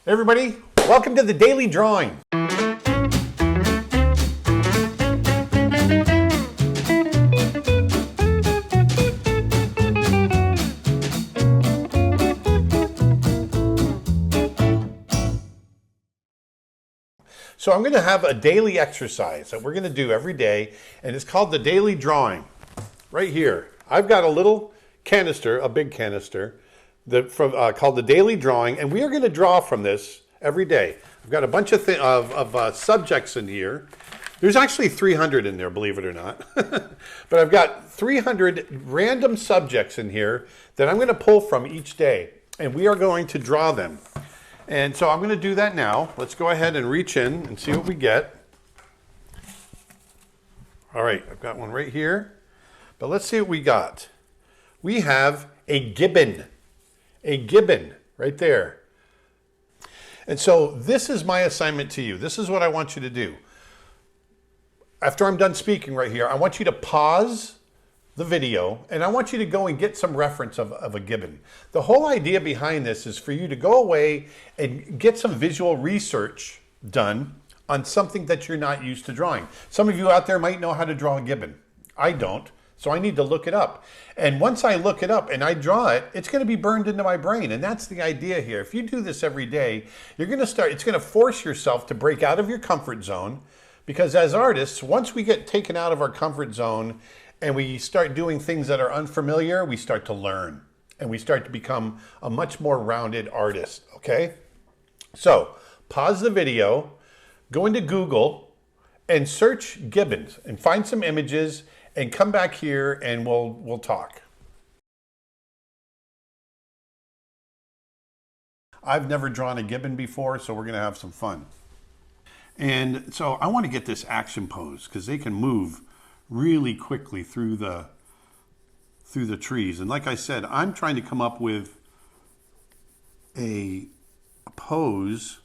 Hey everybody, welcome to the Daily Drawing. So I'm going to have a daily exercise that we're going to do every day, and it's called the Daily Drawing. Right here, I've got a little canister, a big canister, called the Daily Drawing, and we are going to draw from this every day. I've got a bunch of subjects in here. There's actually 300 in there, believe it or not. But I've got 300 random subjects in here that I'm going to pull from each day, and we are going to draw them. And so I'm going to do that now. Let's go ahead and reach in and see what we get. All right, I've got one right here. But let's see what we got. We have a gibbon. A gibbon right there. And so this is my assignment to you. This is what I want you to do. After I'm done speaking right here, I want you to pause the video, and I want you to go and get some reference of a gibbon. The whole idea behind this is for you to go away and get some visual research done on something that you're not used to drawing. Some of you out there might know how to draw a gibbon. I don't, so I need to look it up. And once I look it up and I draw it, it's going to be burned into my brain. And that's the idea here. If you do this every day, you're going to start, it's going to force yourself to break out of your comfort zone, because as artists, once we get taken out of our comfort zone and we start doing things that are unfamiliar, we start to learn and we start to become a much more rounded artist, okay? So pause the video, go into Google and search gibbons and find some images and come back here and we'll talk. I've never drawn a gibbon before, so we're gonna have some fun. And so I want to get this action pose because they can move really quickly through the trees. And like I said, I'm trying to come up with a pose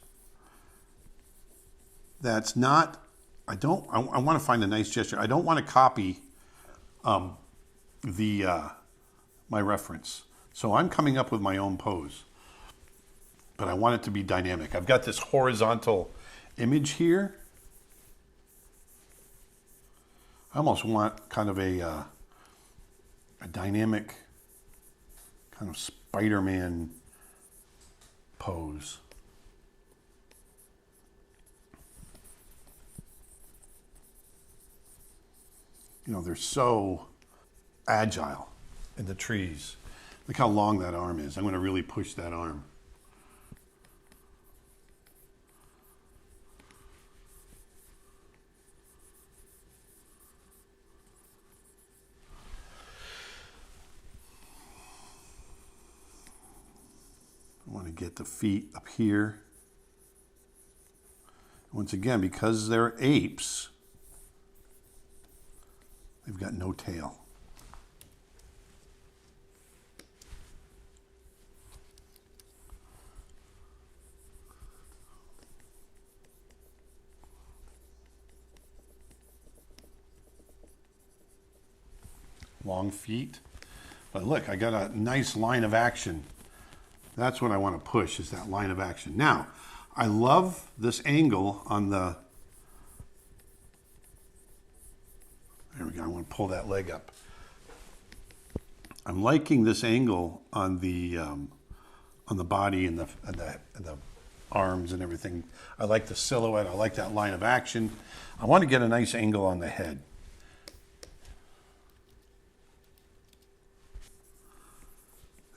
that's not, I want to find a nice gesture. I don't want to copy my reference. So I'm coming up with my own pose, but I want it to be dynamic. I've got this horizontal image here. I almost want kind of a dynamic kind of Spider-Man pose. You know, they're so agile in the trees. Look how long that arm is. I'm going to really push that arm. I want to get the feet up here. Once again, because they're apes, they've got no tail. Long feet. But look, I got a nice line of action. That's what I want to push, is that line of action. Now, I love this angle on the, there we go, I want to pull that leg up. I'm liking this angle on the body and the arms and everything. I like the silhouette, I like that line of action. I want to get a nice angle on the head.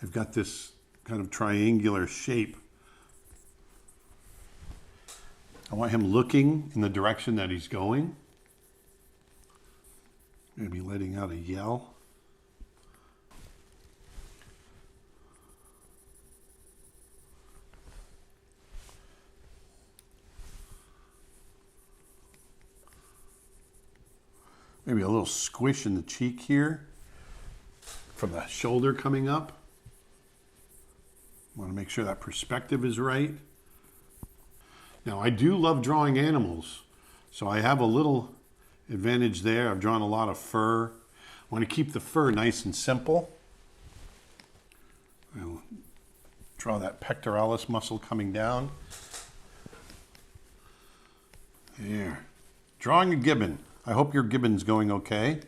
I've got this kind of triangular shape. I want him looking in the direction that he's going. I'm going to be letting out a yell. Maybe a little squish in the cheek here from the shoulder coming up. I want to make sure that perspective is right. Now, I do love drawing animals, so I have a little advantage there. I've drawn a lot of fur. I want to keep the fur nice and simple. I'll Draw that pectoralis muscle coming down. There. Drawing a gibbon. I hope your gibbon's going okay.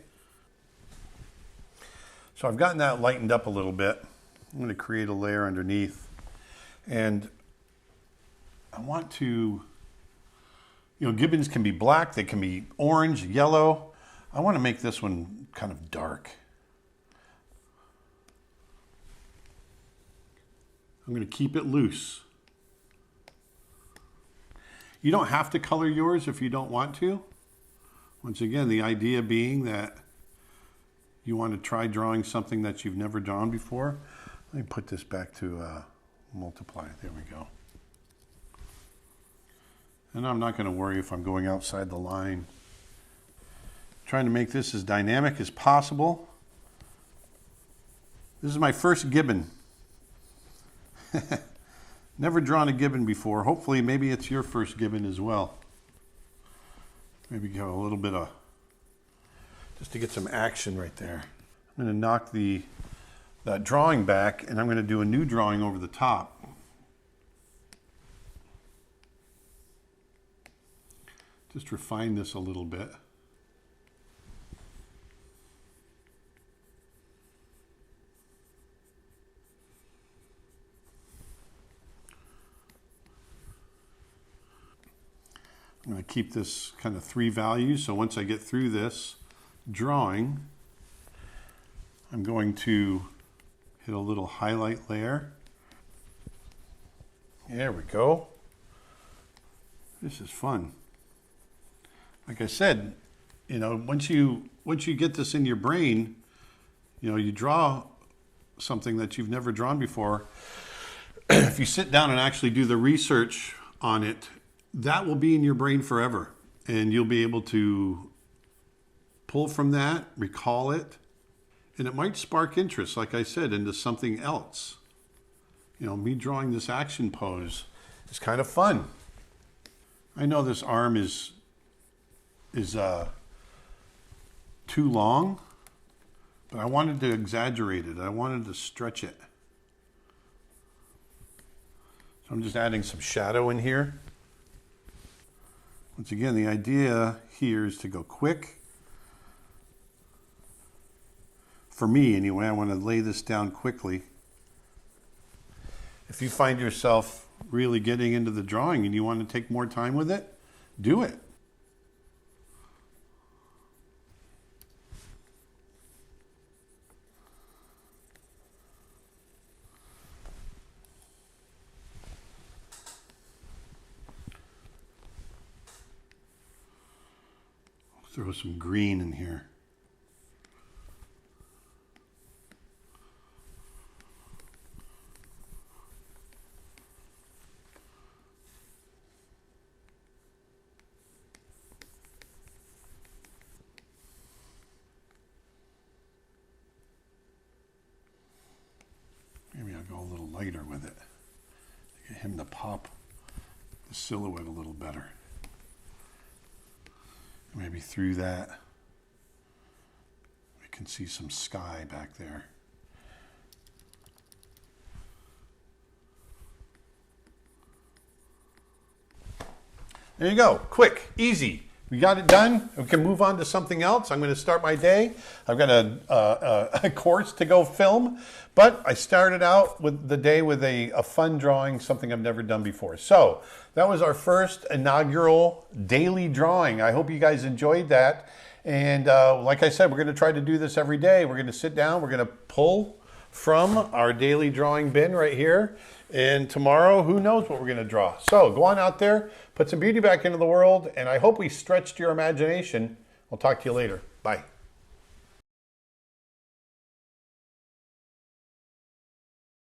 So I've gotten that lightened up a little bit. I'm going to create a layer underneath. And I want to, gibbons can be black, they can be orange, yellow. I want to make this one kind of dark. I'm going to keep it loose. You don't have to color yours if you don't want to. Once again, the idea being that you want to try drawing something that you've never drawn before. Let me put this back to multiply. There we go. And I'm not going to worry if I'm going outside the line. Trying to make this as dynamic as possible. This is my first gibbon. Never drawn a gibbon before. Hopefully, maybe it's your first gibbon as well. Maybe go a little bit of, just to get some action right there. I'm going to knock that drawing back, and I'm going to do a new drawing over the top. Just refine this a little bit. I'm going to keep this kind of 3 values. So once I get through this drawing, I'm going to hit a little highlight layer. There we go. This is fun. Like I said, once you get this in your brain, you draw something that you've never drawn before. If you sit down and actually do the research on it, that will be in your brain forever, and you'll be able to pull from that, recall it, and it might spark interest, like I said, into something else. Me drawing this action pose is kind of fun. I know this arm is too long, but I wanted to exaggerate it. I wanted to stretch it. So I'm just adding some shadow in here. Once again, the idea here is to go quick. For me, anyway, I want to lay this down quickly. If you find yourself really getting into the drawing and you want to take more time with it, do it. Throw some green in here. Maybe I'll go a little lighter with it. Get him to pop the silhouette a little better. Maybe through that, we can see some sky back there. There you go, quick, easy. We got it done. We can move on to something else. I'm going to start my day. I've got a course to go film, but I started out with the day with a fun drawing, something I've never done before. So that was our first inaugural daily drawing. I hope you guys enjoyed that. And like I said, we're going to try to do this every day. We're going to sit down. We're going to pull from our daily drawing bin right here. And tomorrow, who knows what we're going to draw. So go on out there, put some beauty back into the world, and I hope we stretched your imagination. I'll talk to you later. Bye.